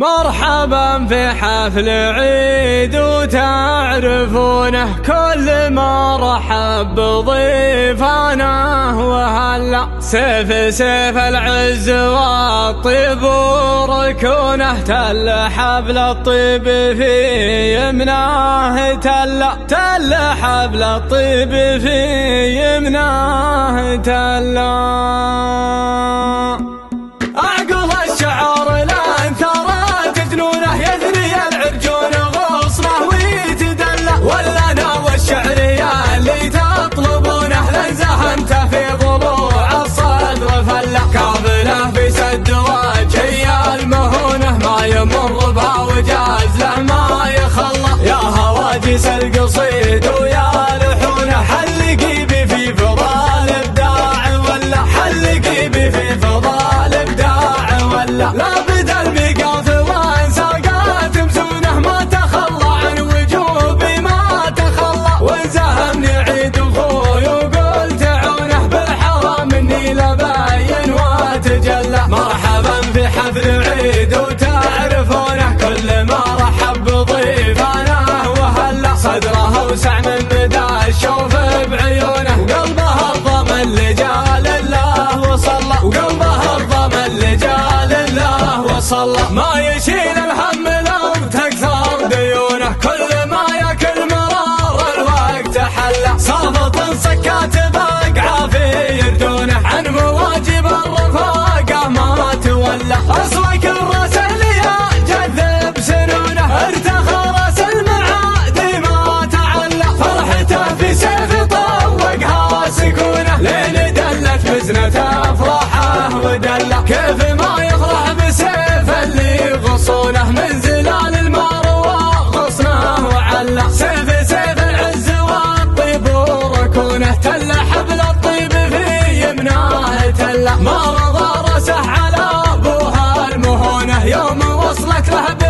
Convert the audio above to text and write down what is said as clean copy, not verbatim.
مرحبا في حفل عيد وتعرفونه كل ما رحب بضيفانه وهلا سيف سيف العز والطيب وركونه تل حبل الطيب في يمناه تل حبل الطيب في يمناه يمر بعوجاز له ما يخلى يا هواجس القصيد ويا لحونه حلقي بي في فضال ابداع ولا حلقي بي في فضال ابداع ولا لا بدا الميقاف وان ساقات مسونه ما تخلى عن وجوبي ما تخلى وانزهمني عيد اخوي وقلت عونه بالحرام اني لبين واتجلى مرحبا في حفل عيد تعرفونه كل ما رحب بضيفانه وهلا صدره اوسع من مدى الشوف بعيونه وقلبه الضمن لجال الله وصلى وقلبه الضمن لجال الله وصلى ما يشيل الهم لو تكثر ديونه كل ما ياكل مرار الوقت حله صابط سكات بقعه في يردونه عن مواجب الرفاقه ما تولى اصوك الراس افراحه ودله كيف ما يفرح بسيف اللي يغصونه من زلال المروه غصنه وعله سيف العز والطيب وركونه تل حبل الطيب في يمناه تله ما رضى رسح على ابوها المهونه يوم وصلت له